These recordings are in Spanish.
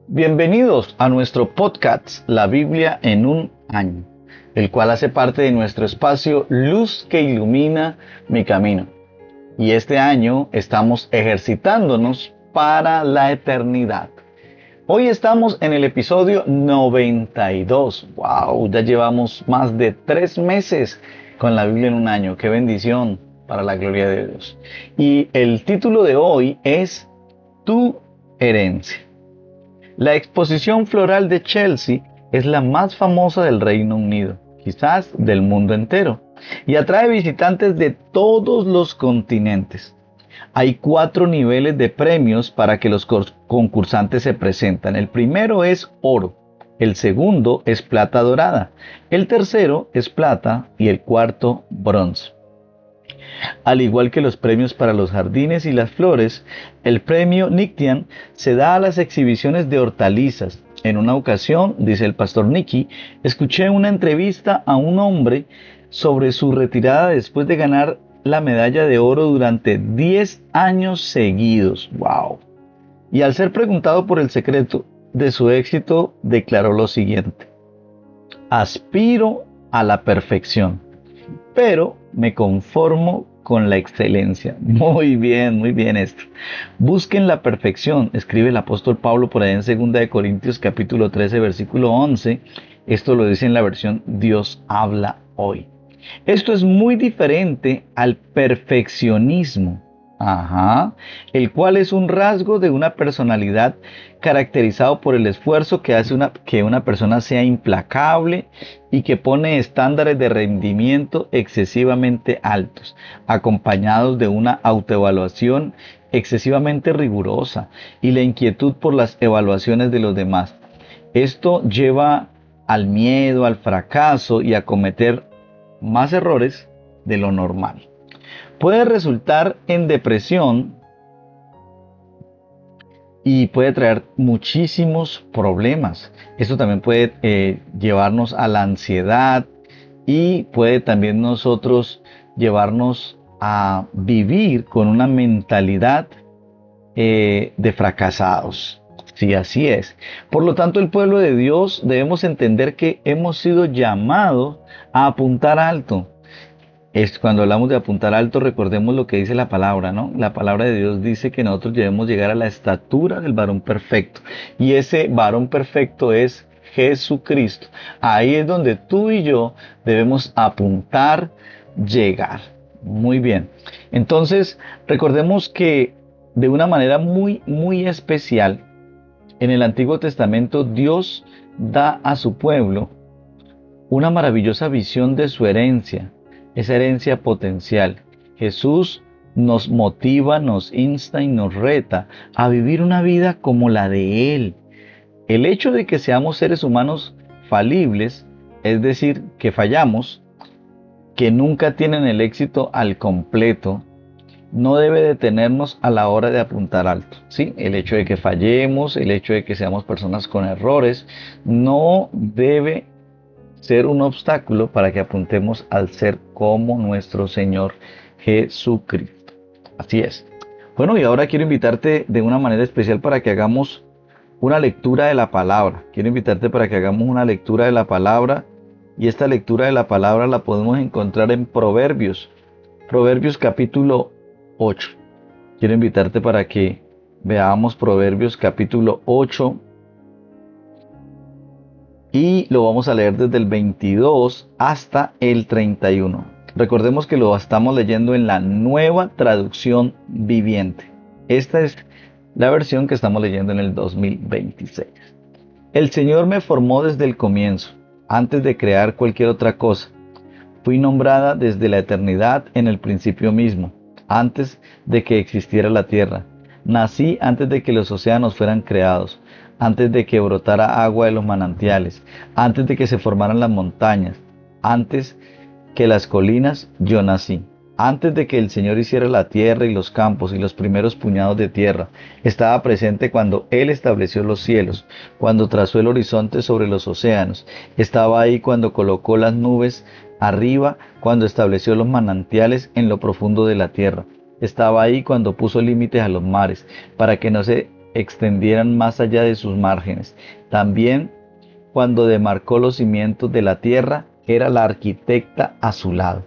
Bienvenidos a nuestro podcast La Biblia en un año, el cual hace parte de nuestro espacio Luz que ilumina mi camino. Y este año estamos ejercitándonos para la eternidad. Hoy estamos en el episodio 92. ¡Wow! Ya llevamos más de 3 meses con la Biblia en un año. ¡Qué bendición para la gloria de Dios! Y el título de hoy es Tu herencia. La exposición floral de Chelsea es la más famosa del Reino Unido, quizás del mundo entero, y atrae visitantes de todos los continentes. Hay 4 niveles de premios para que los concursantes se presentan. El primero es oro, el segundo es plata dorada, el tercero es plata y el cuarto bronce. Al igual que los premios para los jardines y las flores, el premio Nictian se da a las exhibiciones de hortalizas. En una ocasión, dice el pastor Nicky, escuché una entrevista a un hombre sobre su retirada después de ganar la medalla de oro durante 10 años seguidos. ¡Wow! Y al ser preguntado por el secreto de su éxito, declaró lo siguiente: aspiro a la perfección, pero me conformo con la excelencia. Muy bien esto. Busquen la perfección, escribe el apóstol Pablo por ahí en 2 Corintios capítulo 13, versículo 11. Esto lo dice en la versión Dios habla hoy. Esto es muy diferente al perfeccionismo, el cual es un rasgo de una personalidad caracterizado por el esfuerzo que hace que una persona sea implacable y que pone estándares de rendimiento excesivamente altos, acompañados de una autoevaluación excesivamente rigurosa y la inquietud por las evaluaciones de los demás. Esto lleva al miedo, al fracaso y a cometer más errores de lo normal. Puede resultar en depresión y puede traer muchísimos problemas. Esto también puede llevarnos a la ansiedad y puede también nosotros llevarnos a vivir con una mentalidad de fracasados. Sí, así es. Por lo tanto, el pueblo de Dios debemos entender que hemos sido llamados a apuntar alto. Cuando hablamos de apuntar alto, recordemos lo que dice la palabra, ¿no? La palabra de Dios dice que nosotros debemos llegar a la estatura del varón perfecto. Y ese varón perfecto es Jesucristo. Ahí es donde tú y yo debemos apuntar, llegar. Muy bien. Entonces, recordemos que de una manera muy especial, en el Antiguo Testamento, Dios da a su pueblo una maravillosa visión de su herencia, esa herencia potencial. Jesús nos motiva, nos insta y nos reta a vivir una vida como la de Él. El hecho de que seamos seres humanos falibles, es decir, que fallamos, que nunca tienen el éxito al completo, no debe detenernos a la hora de apuntar alto. ¿Sí? El hecho de que fallemos, el hecho de que seamos personas con errores, no debe ser un obstáculo para que apuntemos al ser como nuestro Señor Jesucristo. Así es. Bueno, y ahora quiero invitarte de una manera especial para que hagamos una lectura de la palabra. Quiero invitarte para que hagamos una lectura de la palabra, y esta lectura de la palabra la podemos encontrar en Proverbios. Proverbios capítulo 8. Quiero invitarte para que veamos Proverbios capítulo 8 y lo vamos a leer desde el 22 hasta el 31. Recordemos que lo estamos leyendo en la Nueva Traducción Viviente. Esta es la versión que estamos leyendo en el 2026. El Señor me formó desde el comienzo, antes de crear cualquier otra cosa. Fui nombrada desde la eternidad en el principio mismo, antes de que existiera la tierra. Nací antes de que los océanos fueran creados, antes de que brotara agua de los manantiales, antes de que se formaran las montañas, antes que las colinas, yo nací. Antes de que el Señor hiciera la tierra y los campos y los primeros puñados de tierra, estaba presente cuando Él estableció los cielos, cuando trazó el horizonte sobre los océanos. Estaba ahí cuando colocó las nubes arriba, cuando estableció los manantiales en lo profundo de la tierra. Estaba ahí cuando puso límites a los mares, para que no se extendieran más allá de sus márgenes. También, cuando demarcó los cimientos de la tierra, era la arquitecta a su lado.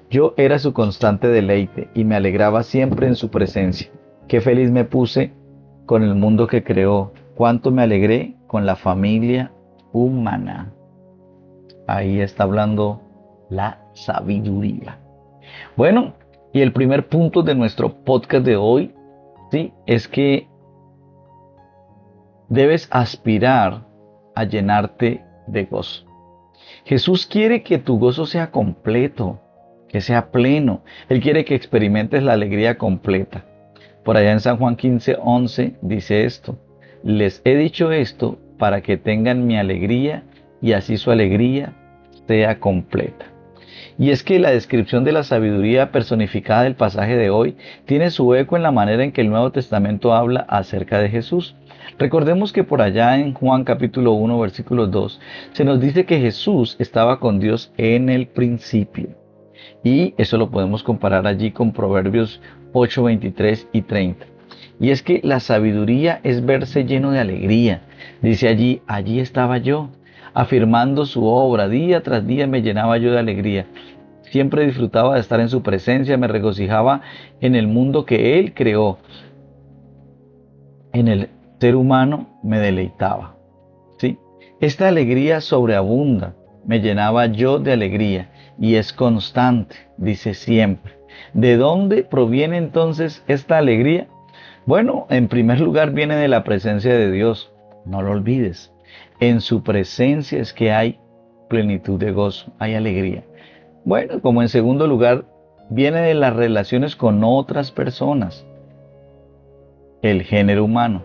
Yo era su constante deleite y me alegraba siempre en su presencia. Qué feliz me puse con el mundo que creó. Cuánto me alegré con la familia humana. Ahí está hablando la sabiduría. Bueno, y el primer punto de nuestro podcast de hoy, sí, es que debes aspirar a llenarte de gozo. Jesús quiere que tu gozo sea completo, que sea pleno. Él quiere que experimentes la alegría completa. Por allá en San Juan 15:11 dice esto: les he dicho esto para que tengan mi alegría y así su alegría sea completa. Y es que la descripción de la sabiduría personificada del pasaje de hoy tiene su eco en la manera en que el Nuevo Testamento habla acerca de Jesús. Recordemos que por allá en Juan capítulo 1 versículo 2 se nos dice que Jesús estaba con Dios en el principio. Y eso lo podemos comparar allí con Proverbios 8, 23 y 30. Y es que la sabiduría es verse lleno de alegría. Dice allí estaba yo, afirmando su obra. Día tras día me llenaba yo de alegría. Siempre disfrutaba de estar en su presencia, me regocijaba en el mundo que Él creó. En el ser humano me deleitaba. ¿Sí? Esta alegría sobreabunda, me llenaba yo de alegría y es constante, dice siempre. ¿De dónde proviene entonces esta alegría? Bueno, en primer lugar viene de la presencia de Dios, no lo olvides. En su presencia es que hay plenitud de gozo, hay alegría. Bueno, como en segundo lugar, viene de las relaciones con otras personas, el género humano.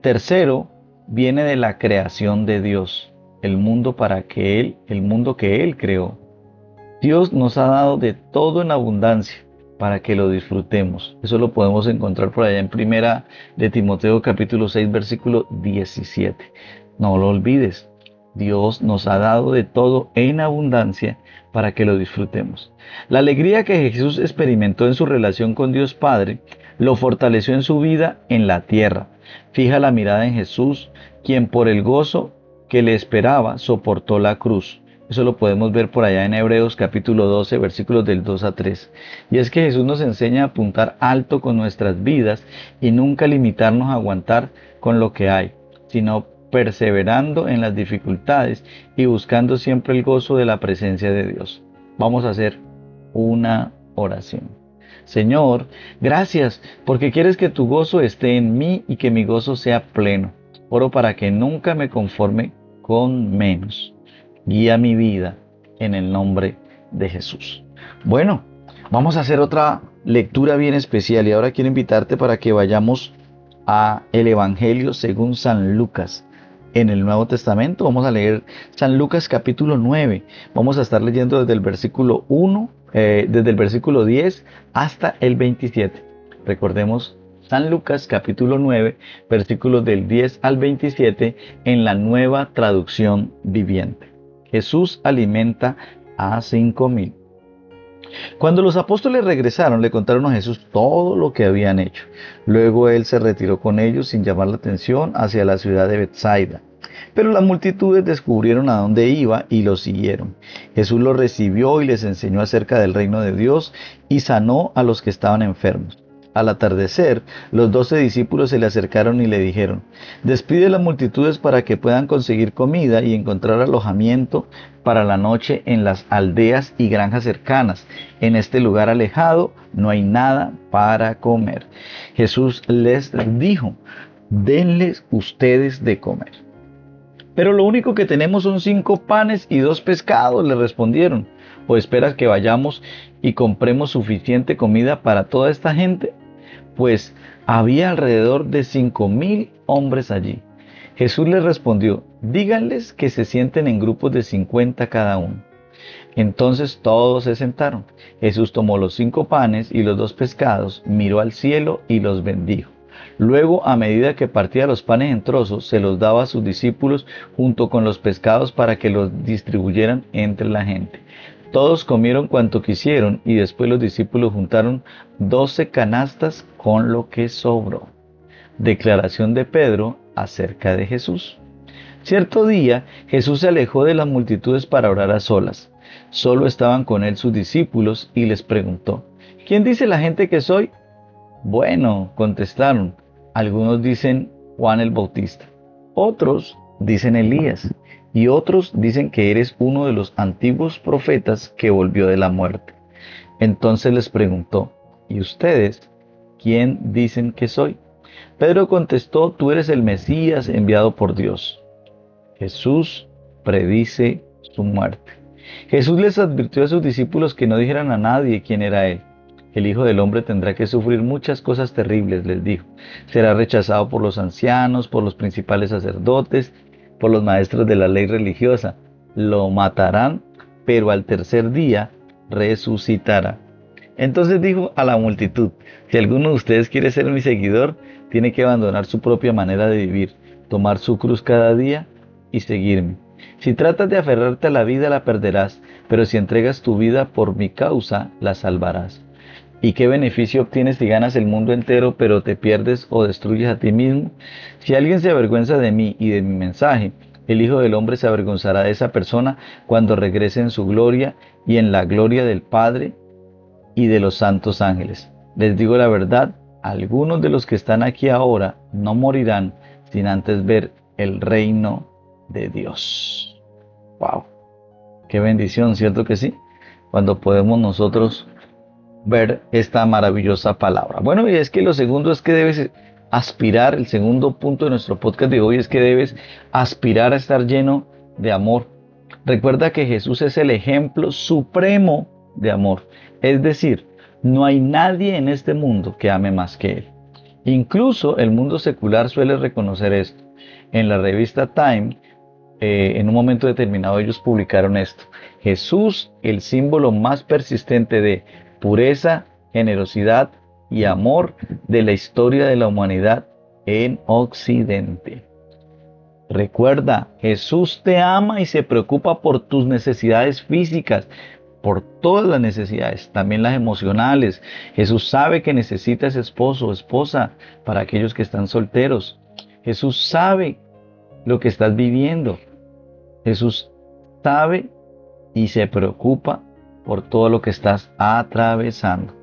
Tercero, viene de la creación de Dios, el mundo el mundo que Él creó. Dios nos ha dado de todo en abundancia para que lo disfrutemos. Eso lo podemos encontrar por allá en Primera de Timoteo capítulo 6 versículo 17. No lo olvides. Dios nos ha dado de todo en abundancia para que lo disfrutemos. La alegría que Jesús experimentó en su relación con Dios Padre lo fortaleció en su vida en la tierra. Fija la mirada en Jesús, quien por el gozo que le esperaba soportó la cruz. Eso lo podemos ver por allá en Hebreos capítulo 12, versículos del 2 a 3. Y es que Jesús nos enseña a apuntar alto con nuestras vidas y nunca limitarnos a aguantar con lo que hay, sino perseverando en las dificultades y buscando siempre el gozo de la presencia de Dios. Vamos a hacer una oración. Señor, gracias porque quieres que tu gozo esté en mí y que mi gozo sea pleno. Oro para que nunca me conforme con menos. Guía mi vida en el nombre de Jesús. Bueno, vamos a hacer otra lectura bien especial y ahora quiero invitarte para que vayamos a el Evangelio según San Lucas. En el Nuevo Testamento vamos a leer San Lucas capítulo 9. Vamos a estar leyendo desde el versículo 1, desde el versículo 10 hasta el 27. Recordemos San Lucas capítulo 9, versículos del 10 al 27 en la Nueva Traducción Viviente. Jesús alimenta a 5,000. Cuando los apóstoles regresaron, le contaron a Jesús todo lo que habían hecho. Luego él se retiró con ellos sin llamar la atención hacia la ciudad de Betsaida. Pero las multitudes descubrieron a dónde iba y lo siguieron. Jesús los recibió y les enseñó acerca del reino de Dios y sanó a los que estaban enfermos. Al atardecer, los 12 discípulos se le acercaron y le dijeron: despide a las multitudes para que puedan conseguir comida y encontrar alojamiento para la noche en las aldeas y granjas cercanas. En este lugar alejado no hay nada para comer. Jesús les dijo: denles ustedes de comer. Pero lo único que tenemos son 5 panes y 2 pescados, le respondieron. ¿O esperas que vayamos y compremos suficiente comida para toda esta gente? Pues había alrededor de 5,000 hombres allí. Jesús les respondió: díganles que se sienten en grupos de 50 cada uno. Entonces todos se sentaron. Jesús tomó los 5 panes y los 2 pescados, miró al cielo y los bendijo. Luego, a medida que partía los panes en trozos, se los daba a sus discípulos junto con los pescados para que los distribuyeran entre la gente. Todos comieron cuanto quisieron y después los discípulos juntaron 12 canastas con lo que sobró. Declaración de Pedro acerca de Jesús. Cierto día, Jesús se alejó de las multitudes para orar a solas. Solo estaban con él sus discípulos y les preguntó: ¿Quién dice la gente que soy? Bueno, contestaron, algunos dicen Juan el Bautista, otros dicen Elías, y otros dicen que eres uno de los antiguos profetas que volvió de la muerte. Entonces les preguntó: ¿y ustedes quién dicen que soy? Pedro contestó: tú eres el Mesías enviado por Dios. Jesús predice su muerte. Jesús les advirtió a sus discípulos que no dijeran a nadie quién era él. El Hijo del Hombre tendrá que sufrir muchas cosas terribles, les dijo. Será rechazado por los ancianos, por los principales sacerdotes, por los maestros de la ley religiosa. Lo matarán, pero al tercer día resucitará. Entonces dijo a la multitud: si alguno de ustedes quiere ser mi seguidor, tiene que abandonar su propia manera de vivir, tomar su cruz cada día y seguirme. Si tratas de aferrarte a la vida, la perderás, pero si entregas tu vida por mi causa, la salvarás. ¿Y qué beneficio obtienes si ganas el mundo entero, pero te pierdes o destruyes a ti mismo? Si alguien se avergüenza de mí y de mi mensaje, el Hijo del Hombre se avergonzará de esa persona cuando regrese en su gloria y en la gloria del Padre y de los santos ángeles. Les digo la verdad, algunos de los que están aquí ahora no morirán sin antes ver el reino de Dios. ¡Wow! ¡Qué bendición! ¿Cierto que sí? Cuando podemos nosotros ver esta maravillosa palabra. Bueno, y es que lo segundo es que debes aspirar, el segundo punto de nuestro podcast de hoy es que debes aspirar a estar lleno de amor. Recuerda que Jesús es el ejemplo supremo de amor. Es decir, no hay nadie en este mundo que ame más que Él. Incluso el mundo secular suele reconocer esto. En la revista Time, en un momento determinado ellos publicaron esto: Jesús, el símbolo más persistente de pureza, generosidad y amor de la historia de la humanidad en Occidente. Recuerda, Jesús te ama y se preocupa por tus necesidades físicas, por todas las necesidades, también las emocionales. Jesús sabe que necesitas esposo o esposa para aquellos que están solteros. Jesús sabe lo que estás viviendo. Jesús sabe y se preocupa por todo lo que estás atravesando.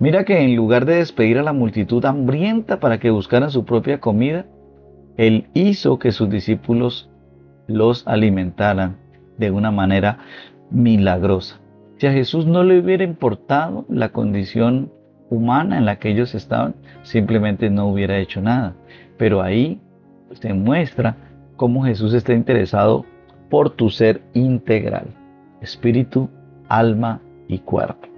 Mira que en lugar de despedir a la multitud hambrienta para que buscaran su propia comida, Él hizo que sus discípulos los alimentaran de una manera milagrosa. Si a Jesús no le hubiera importado la condición humana en la que ellos estaban, simplemente no hubiera hecho nada. Pero ahí se muestra cómo Jesús está interesado por tu ser integral: espíritu, alma y cuerpo.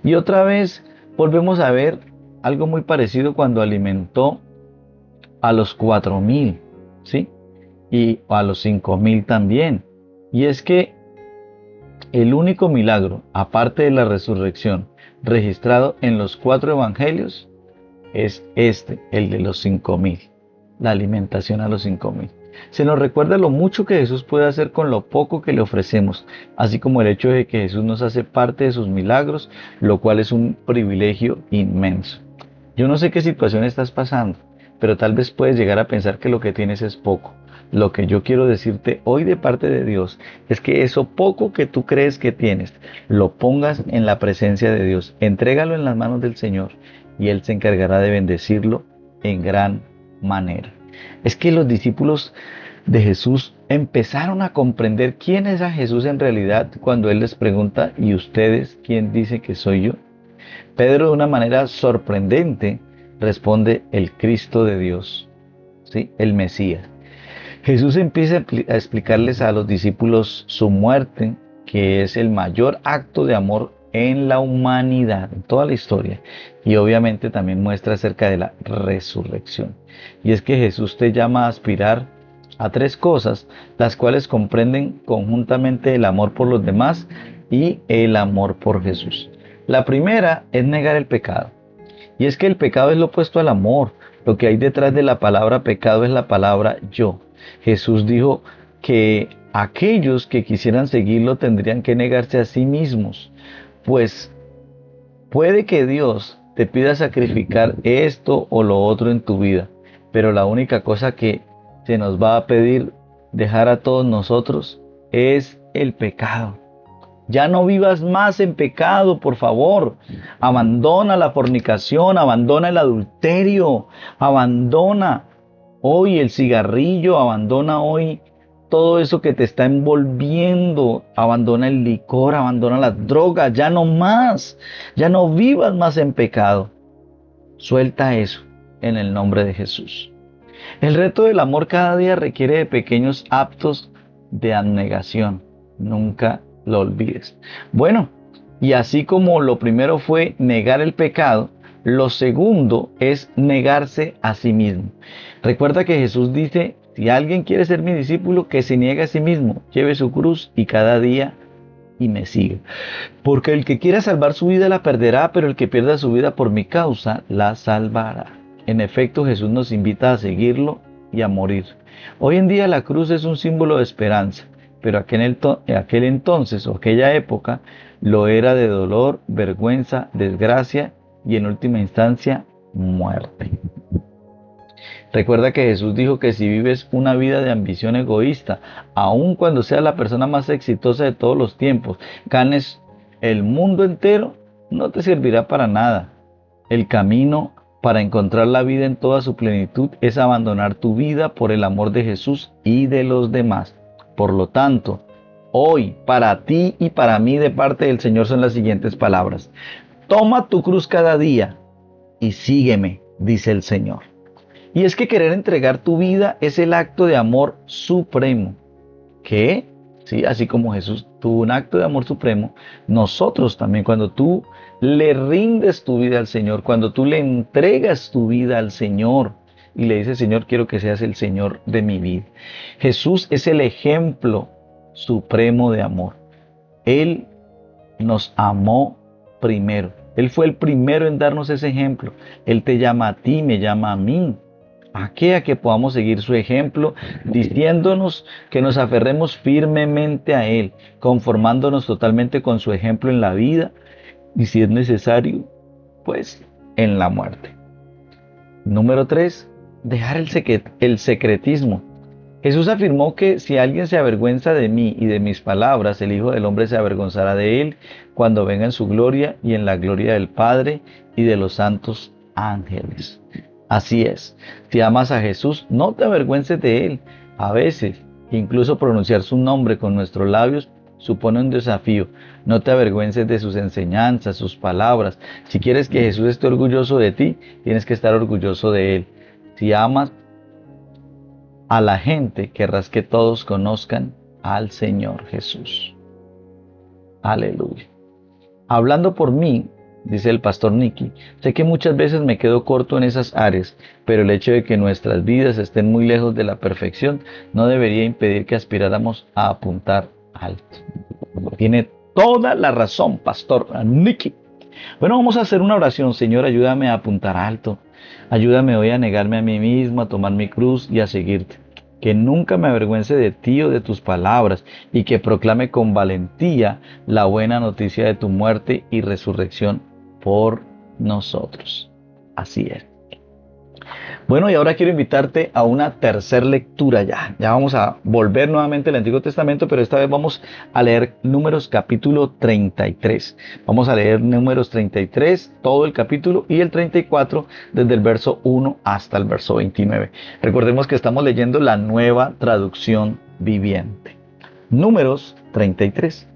Y otra vez volvemos a ver algo muy parecido cuando alimentó a los 4,000, ¿sí? Y a los 5,000 también. Y es que el único milagro, aparte de la resurrección, registrado en los 4 evangelios, es el de los 5,000, la alimentación a los 5,000. Se nos recuerda lo mucho que Jesús puede hacer con lo poco que le ofrecemos, así como el hecho de que Jesús nos hace parte de sus milagros, lo cual es un privilegio inmenso. Yo no sé qué situación estás pasando, pero tal vez puedes llegar a pensar que lo que tienes es poco. Lo que yo quiero decirte hoy de parte de Dios es que eso poco que tú crees que tienes, lo pongas en la presencia de Dios, entrégalo en las manos del Señor y Él se encargará de bendecirlo en gran manera. Es que los discípulos de Jesús empezaron a comprender quién es a Jesús en realidad cuando Él les pregunta: ¿y ustedes quién dice que soy yo? Pedro, de una manera sorprendente, responde: el Cristo de Dios, ¿sí? El Mesías. Jesús empieza a explicarles a los discípulos su muerte, que es el mayor acto de amor en la humanidad, en toda la historia. Y obviamente también muestra acerca de la resurrección. Y es que Jesús te llama a aspirar a 3 cosas, las cuales comprenden conjuntamente el amor por los demás y el amor por Jesús. La primera es negar el pecado. Y es que el pecado es lo opuesto al amor. Lo que hay detrás de la palabra pecado es la palabra yo. Jesús dijo que aquellos que quisieran seguirlo tendrían que negarse a sí mismos. Pues puede que Dios te pida sacrificar esto o lo otro en tu vida, pero la única cosa que se nos va a pedir dejar a todos nosotros es el pecado. Ya no vivas más en pecado, por favor. Abandona la fornicación, abandona el adulterio, abandona hoy el cigarrillo, abandona hoy todo eso que te está envolviendo, abandona el licor, abandona las drogas, ya no más, ya no vivas más en pecado. Suelta eso en el nombre de Jesús. El reto del amor cada día requiere de pequeños actos de abnegación. Nunca lo olvides. Bueno, y así como lo primero fue negar el pecado, lo segundo es negarse a sí mismo. Recuerda que Jesús dice, si alguien quiere ser mi discípulo, que se niegue a sí mismo, lleve su cruz y cada día y me siga. Porque el que quiera salvar su vida la perderá, pero el que pierda su vida por mi causa la salvará. En efecto, Jesús nos invita a seguirlo y a morir. Hoy en día la cruz es un símbolo de esperanza, pero aquel entonces o aquella época lo era de dolor, vergüenza, desgracia y en última instancia muerte. Recuerda que Jesús dijo que si vives una vida de ambición egoísta, aun cuando seas la persona más exitosa de todos los tiempos, ganes el mundo entero, no te servirá para nada. El camino para encontrar la vida en toda su plenitud es abandonar tu vida por el amor de Jesús y de los demás. Por lo tanto, hoy para ti y para mí de parte del Señor son las siguientes palabras. Toma tu cruz cada día y sígueme, dice el Señor. Y es que querer entregar tu vida es el acto de amor supremo. ¿Qué? Sí, así como Jesús tuvo un acto de amor supremo, nosotros también, cuando tú le rindes tu vida al Señor, cuando tú le entregas tu vida al Señor y le dices, Señor, quiero que seas el Señor de mi vida. Jesús es el ejemplo supremo de amor. Él nos amó primero. Él fue el primero en darnos ese ejemplo. Él te llama a ti, me llama a mí. ¿A qué? A que podamos seguir su ejemplo, diciéndonos que nos aferremos firmemente a Él, conformándonos totalmente con su ejemplo en la vida y si es necesario, pues en la muerte. Número 3. Dejar el secretismo. Jesús afirmó que si alguien se avergüenza de mí y de mis palabras, el Hijo del Hombre se avergonzará de él cuando venga en su gloria y en la gloria del Padre y de los santos ángeles. Así es, si amas a Jesús, no te avergüences de Él. A veces, incluso pronunciar su nombre con nuestros labios supone un desafío. No te avergüences de sus enseñanzas, sus palabras. Si quieres que Jesús esté orgulloso de ti, tienes que estar orgulloso de Él. Si amas a la gente, querrás que todos conozcan al Señor Jesús. Aleluya. Hablando por mí, dice el pastor Nicky, sé que muchas veces me quedo corto en esas áreas, pero el hecho de que nuestras vidas estén muy lejos de la perfección no debería impedir que aspiráramos a apuntar alto. Tiene toda la razón, pastor Nicky. Bueno, vamos a hacer una oración. Señor, ayúdame a apuntar alto. Ayúdame hoy a negarme a mí mismo, a tomar mi cruz y a seguirte. Que nunca me avergüence de ti o de tus palabras y que proclame con valentía la buena noticia de tu muerte y resurrección por nosotros. Así es. Bueno, y ahora quiero invitarte a una tercera lectura ya. Ya vamos a volver nuevamente al Antiguo Testamento, pero esta vez vamos a leer Números capítulo 33. Vamos a leer Números 33, todo el capítulo, y el 34 desde el verso 1 hasta el verso 29. Recordemos que estamos leyendo la Nueva Traducción Viviente. Números 33.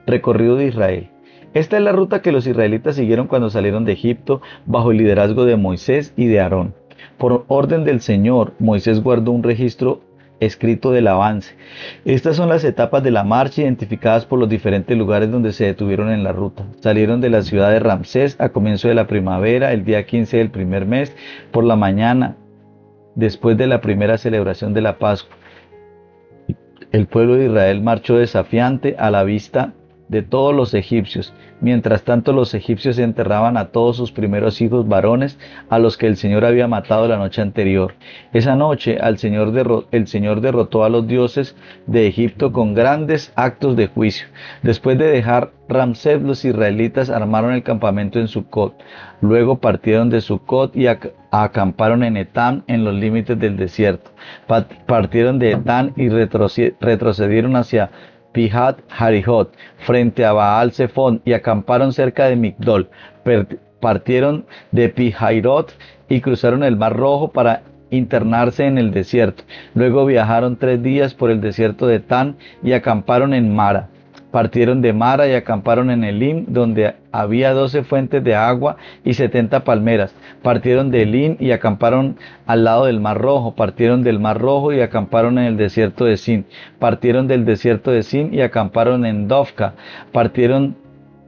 Recorrido de Israel. Esta es la ruta que los israelitas siguieron cuando salieron de Egipto bajo el liderazgo de Moisés y de Aarón. Por orden del Señor, Moisés guardó un registro escrito del avance. Estas son las etapas de la marcha identificadas por los diferentes lugares donde se detuvieron en la ruta. Salieron de la ciudad de Ramsés a comienzo de la primavera, el día 15 del primer mes, por la mañana, después de la primera celebración de la Pascua. El pueblo de Israel marchó desafiante a la vista de todos los egipcios. Mientras tanto los egipcios enterraban a todos sus primeros hijos varones, a los que el Señor había matado la noche anterior. Esa noche el Señor derrotó a los dioses de Egipto con grandes actos de juicio. Después de dejar Ramsés, los israelitas armaron el campamento en Sucot. Luego partieron de Sucot y acamparon en Etam, en los límites del desierto. Partieron de Etam y retrocedieron hacia Pihat Harijot, frente a Baal Zephón, y acamparon cerca de Migdol. Partieron de Pihairot y cruzaron el Mar Rojo para internarse en el desierto. Luego viajaron 3 días por el desierto de Tan y acamparon en Mara. Partieron de Mara y acamparon en Elim, donde había 12 fuentes de agua y 70 palmeras. Partieron de Elim y acamparon al lado del Mar Rojo. Partieron del Mar Rojo y acamparon en el desierto de Sin. Partieron del desierto de Sin y acamparon en Dofca. Partieron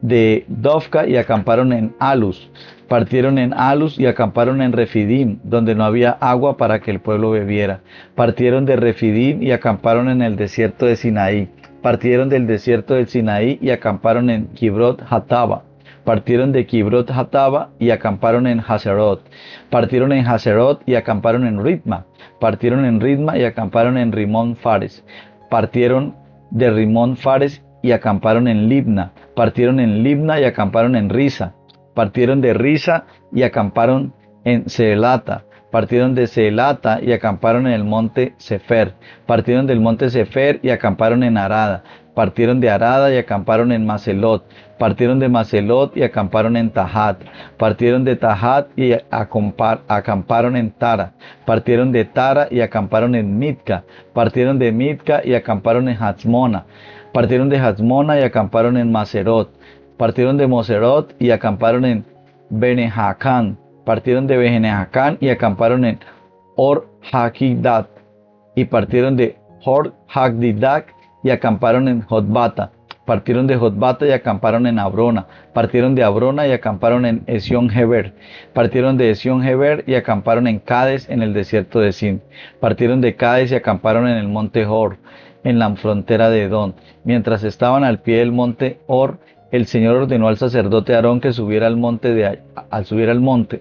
de Dofca y acamparon en Alus. Partieron en Alus y acamparon en Refidim, donde no había agua para que el pueblo bebiera. Partieron de Refidim y acamparon en el desierto de Sinaí. Partieron del desierto del Sinaí y acamparon en Kibrot Hataba. Partieron de Kibrot Hataba y acamparon en Haserot. Partieron en Haserot y acamparon en Ritma. Partieron en Ritma y acamparon en Rimón Fares. Partieron de Rimón Fares y acamparon en Libna. Partieron en Libna y acamparon en Risa. Partieron de Risa y acamparon en Seelata. Partieron de Seelata y acamparon en el monte Sefer. Partieron del monte Sefer y acamparon en Arada. Partieron de Arada y acamparon en Maselot. Partieron de Maselot y acamparon en Tahat. Partieron de Tahat y acamparon en Tara. Partieron de Tara y acamparon en Mitka. Partieron de Mitka y acamparon en Hatzmona. Partieron de Hatzmona y acamparon en Maserot. Partieron de Moserot y acamparon en Benejacán. Partieron de Benejacán y acamparon en Or Hakidat. Y partieron de Hor Hagdidak y acamparon en Jotbata. Partieron de Jotbata y acamparon en Abrona. Partieron de Abrona y acamparon en Esión Geber. Partieron de Esión Geber y acamparon en Cades, en el desierto de Sin. Partieron de Cades y acamparon en el monte Hor, en la frontera de Edom. Mientras estaban al pie del monte Hor, el Señor ordenó al sacerdote Aarón que subiera al monte,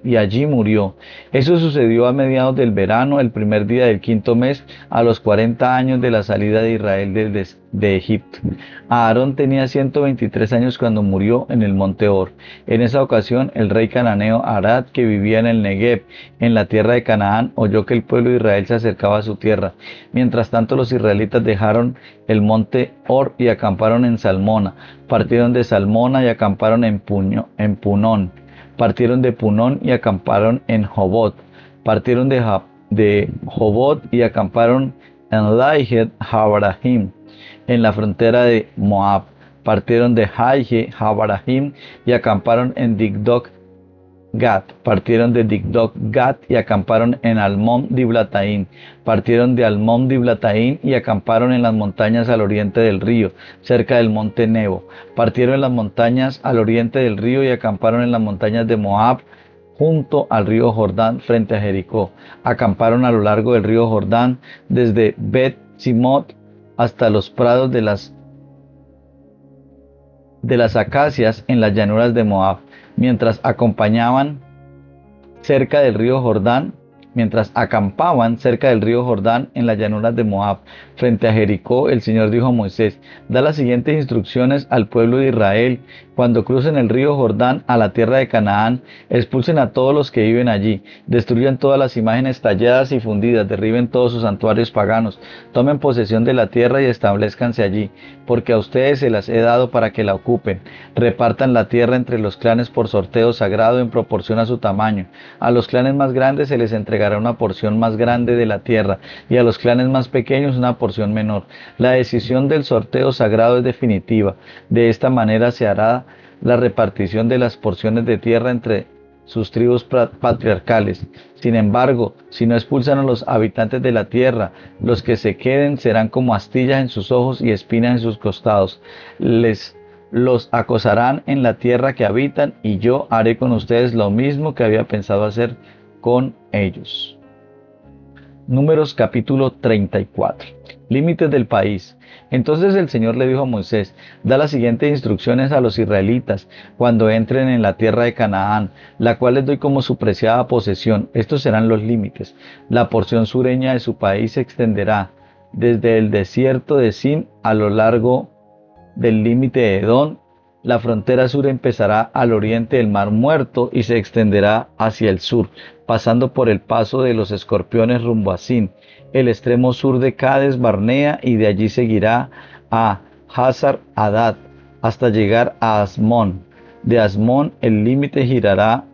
y allí murió. Eso sucedió a mediados del verano, el primer día del 5.º mes, a los 40 años de la salida de Israel de Egipto. Aarón tenía 123 años cuando murió en el monte Hor. En esa ocasión, el rey cananeo Arad, que vivía en el Negev, en la tierra de Canaán, oyó que el pueblo de Israel se acercaba a su tierra. Mientras tanto, los israelitas dejaron el monte Hor y acamparon en Salmona. Partieron de Salmona y acamparon en Punón. Partieron de Punón y acamparon en Jobot. Partieron de Jobot y acamparon en Laijet Habarahim, en la frontera de Moab. Partieron de Laijet Habarahim y acamparon en Digdok Gat. Partieron de Digdok Gat y acamparon en Almón Diblataín. Partieron de Almón Diblataín y acamparon en las montañas al oriente del río, cerca del monte Nebo. Partieron en las montañas al oriente del río y acamparon en las montañas de Moab, junto al río Jordán, frente a Jericó. Acamparon a lo largo del río Jordán, desde Bet Simot hasta los prados de las acacias en las llanuras de Moab. Mientras acampaban cerca del río Jordán en las llanuras de Moab, frente a Jericó, el Señor dijo a Moisés: da las siguientes instrucciones al pueblo de Israel: cuando crucen el río Jordán a la tierra de Canaán, expulsen a todos los que viven allí, destruyan todas las imágenes talladas y fundidas, derriben todos sus santuarios paganos, tomen posesión de la tierra y establezcanse allí, porque a ustedes se las he dado para que la ocupen. Repartan la tierra entre los clanes por sorteo sagrado en proporción a su tamaño. A los clanes más grandes se les entregará una porción más grande de la tierra, y a los clanes más pequeños una porción menor. La decisión del sorteo sagrado es definitiva. De esta manera se hará la repartición de las porciones de tierra entre sus tribus patriarcales. Sin embargo, si no expulsan a los habitantes de la tierra, los que se queden serán como astillas en sus ojos y espinas en sus costados. Los acosarán en la tierra que habitan, y yo haré con ustedes lo mismo que había pensado hacer con ellos. Números capítulo 34. Límites del país. Entonces el Señor le dijo a Moisés: da las siguientes instrucciones a los israelitas cuando entren en la tierra de Canaán, la cual les doy como su preciada posesión. Estos serán los límites. La porción sureña de su país se extenderá desde el desierto de Sin a lo largo del límite de Edom. La frontera sur empezará al oriente del Mar Muerto y se extenderá hacia el sur, pasando por el paso de los Escorpiones rumbo a Sin, el extremo sur de Cades Barnea, y de allí seguirá a Hazar Hadad hasta llegar a Asmón. De Asmón el límite girará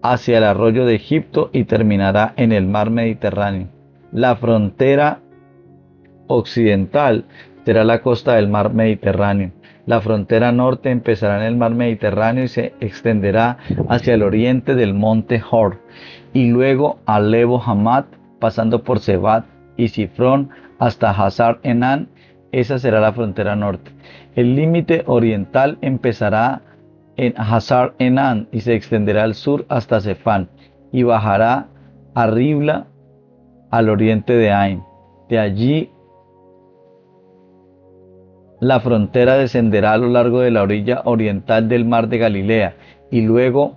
hacia el arroyo de Egipto y terminará en el mar Mediterráneo. La frontera occidental será la costa del mar Mediterráneo. La frontera norte empezará en el mar Mediterráneo y se extenderá hacia el oriente del monte Hor, y luego a Lebo Hamat, pasando por Sebat y Sifrón hasta Hazar Enán. Esa será la frontera norte. El límite oriental empezará en Hazar Enán y se extenderá al sur hasta Sefán, y bajará a Ribla al oriente de Ain. De allí la frontera descenderá a lo largo de la orilla oriental del mar de Galilea y luego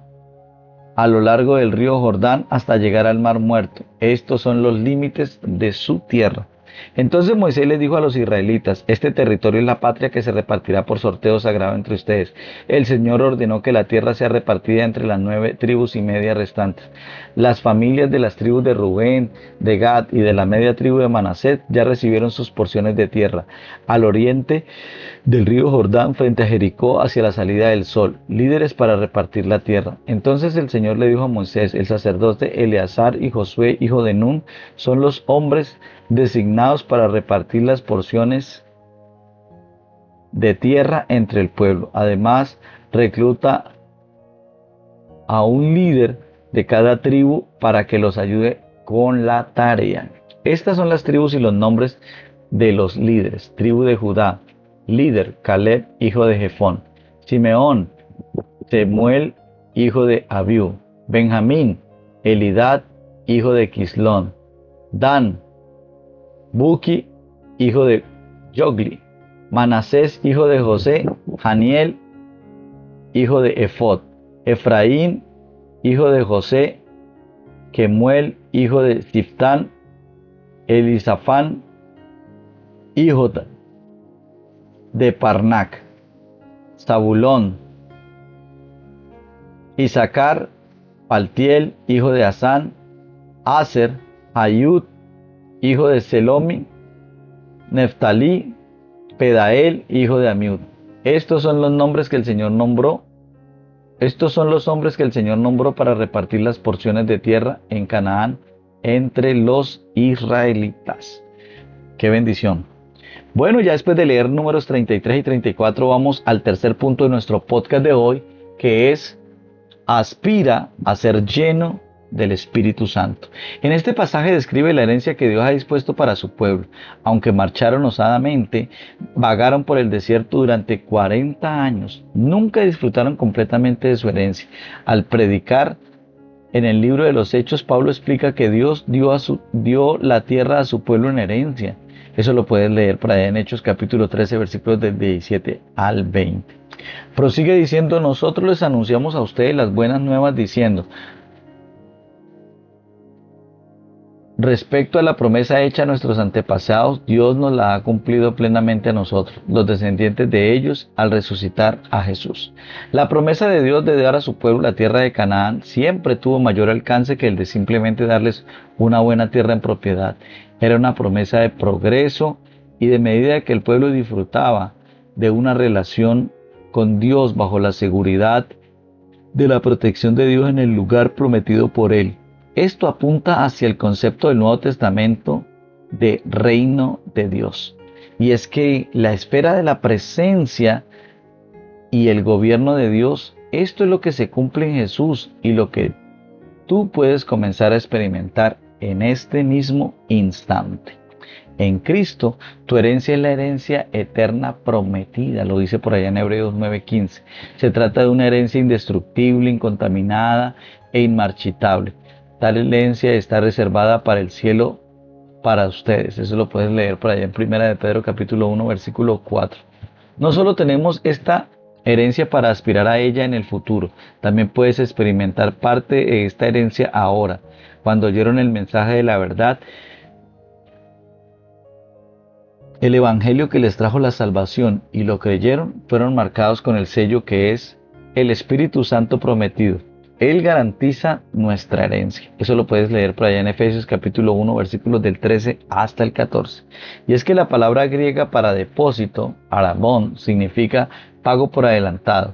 a lo largo del río Jordán hasta llegar al mar Muerto. Estos son los límites de su tierra. Entonces Moisés les dijo a los israelitas: este territorio es la patria que se repartirá por sorteo sagrado entre ustedes. El Señor ordenó que la tierra sea repartida entre las 9 tribus y media restantes. Las familias de las tribus de Rubén, de Gad y de la media tribu de Manasés ya recibieron sus porciones de tierra, al oriente del río Jordán, frente a Jericó, hacia la salida del sol, líderes para repartir la tierra. Entonces el Señor le dijo a Moisés: el sacerdote Eleazar y Josué, hijo de Nun, son los hombres designados para repartir las porciones de tierra entre el pueblo. Además, recluta a un líder de cada tribu para que los ayude con la tarea. Estas son las tribus y los nombres de los líderes. Tribu de Judá: líder, Caleb, hijo de Jefón. Simeón: Semuel, hijo de Abiú. Benjamín: Elidad, hijo de Quislón. Dan: Buki, hijo de Jogli. Manasés, hijo de José. Haniel, hijo de Efod. Efraín, hijo de José. Kemuel, hijo de Siftán. Elisafán, hijo de Parnac. Zabulón: Isaacar, Paltiel, hijo de Asán. Aser: Ayud, hijo de Selomi. Neftalí: Pedael, hijo de Amiud. Estos son los nombres que el Señor nombró. Estos son los hombres que el Señor nombró para repartir las porciones de tierra en Canaán entre los israelitas. ¡Qué bendición! Bueno, ya después de leer números 33 y 34, vamos al tercer punto de nuestro podcast de hoy, que es: aspira a ser lleno del Espíritu Santo. En este pasaje describe la herencia que Dios ha dispuesto para su pueblo. Aunque marcharon osadamente, vagaron por el desierto durante 40 años, nunca disfrutaron completamente de su herencia. Al predicar en el libro de los Hechos, Pablo explica que Dios dio la tierra a su pueblo en herencia. Eso lo puedes leer por allá en Hechos capítulo 13, versículos del 17 al 20. Prosigue diciendo: nosotros les anunciamos a ustedes las buenas nuevas diciendo: respecto a la promesa hecha a nuestros antepasados, Dios nos la ha cumplido plenamente a nosotros, los descendientes de ellos, al resucitar a Jesús. La promesa de Dios de dar a su pueblo la tierra de Canaán siempre tuvo mayor alcance que el de simplemente darles una buena tierra en propiedad. Era una promesa de progreso, y de medida que el pueblo disfrutaba de una relación con Dios bajo la seguridad de la protección de Dios en el lugar prometido por Él. Esto apunta hacia el concepto del Nuevo Testamento de reino de Dios. Y es que la espera de la presencia y el gobierno de Dios, esto es lo que se cumple en Jesús y lo que tú puedes comenzar a experimentar en este mismo instante. En Cristo, tu herencia es la herencia eterna prometida, lo dice por allá en Hebreos 9:15. Se trata de una herencia indestructible, incontaminada e inmarchitable. Tal herencia está reservada para el cielo para ustedes. Eso lo puedes leer por allá en Primera de Pedro capítulo 1 versículo 4. No solo tenemos esta herencia para aspirar a ella en el futuro, también puedes experimentar parte de esta herencia ahora. Cuando oyeron el mensaje de la verdad, el evangelio que les trajo la salvación y lo creyeron, fueron marcados con el sello que es el Espíritu Santo prometido. Él garantiza nuestra herencia. Eso lo puedes leer por allá en Efesios capítulo 1, versículos del 13 hasta el 14. Y es que la palabra griega para depósito, arabón, significa pago por adelantado.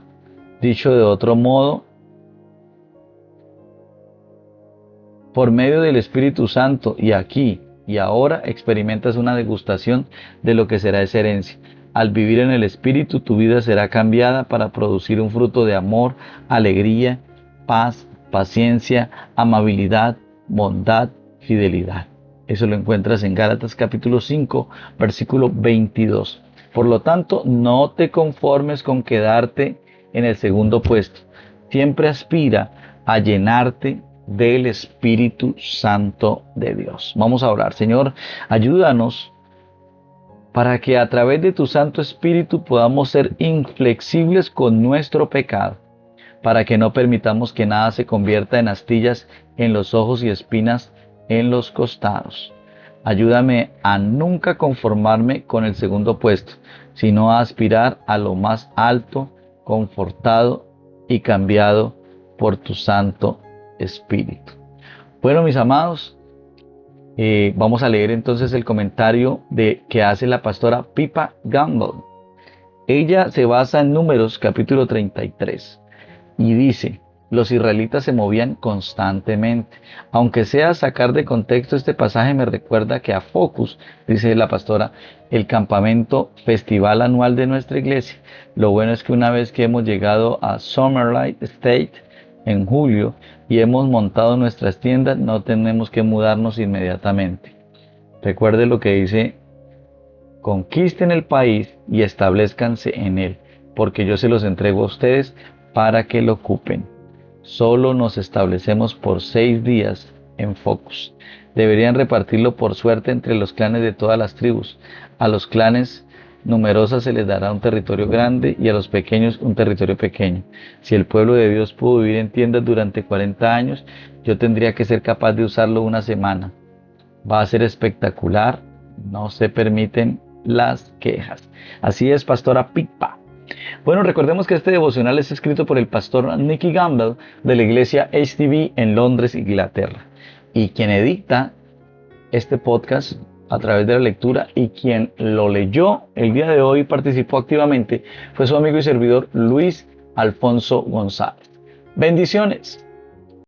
Dicho de otro modo, por medio del Espíritu Santo y aquí y ahora experimentas una degustación de lo que será esa herencia. Al vivir en el Espíritu, tu vida será cambiada para producir un fruto de amor, alegría, paz, paciencia, amabilidad, bondad, fidelidad. Eso lo encuentras en Gálatas capítulo 5, versículo 22. Por lo tanto, no te conformes con quedarte en el segundo puesto. Siempre aspira a llenarte del Espíritu Santo de Dios. Vamos a orar. Señor, ayúdanos para que a través de tu Santo Espíritu podamos ser inflexibles con nuestro pecado, para que no permitamos que nada se convierta en astillas en los ojos y espinas en los costados. Ayúdame a nunca conformarme con el segundo puesto, sino a aspirar a lo más alto, confortado y cambiado por tu Santo Espíritu. Bueno, mis amados, vamos a leer entonces el comentario que hace la pastora Pippa Gamble. Ella se basa en Números capítulo 33 y dice: los israelitas se movían constantemente. Aunque sea sacar de contexto este pasaje, me recuerda que a Focus, dice la pastora, el campamento festival anual de nuestra iglesia. Lo bueno es que una vez que hemos llegado a Summerlight State en julio y hemos montado nuestras tiendas, no tenemos que mudarnos inmediatamente. Recuerde lo que dice: conquisten el país y establezcanse en él, porque yo se los entrego a ustedes para que lo ocupen. Solo nos establecemos por 6 días en Focus. Deberían repartirlo por suerte entre los clanes de todas las tribus. A los clanes numerosos se les dará un territorio grande y a los pequeños un territorio pequeño. Si el pueblo de Dios pudo vivir en tiendas durante 40 años, yo tendría que ser capaz de usarlo una semana. Va a ser espectacular. No se permiten las quejas. Así es, pastora Pippa. Bueno, recordemos que este devocional es escrito por el pastor Nicky Gamble de la iglesia HTB en Londres, Inglaterra. Y quien edita este podcast a través de la lectura y quien lo leyó el día de hoy y participó activamente fue su amigo y servidor Luis Alfonso González. Bendiciones.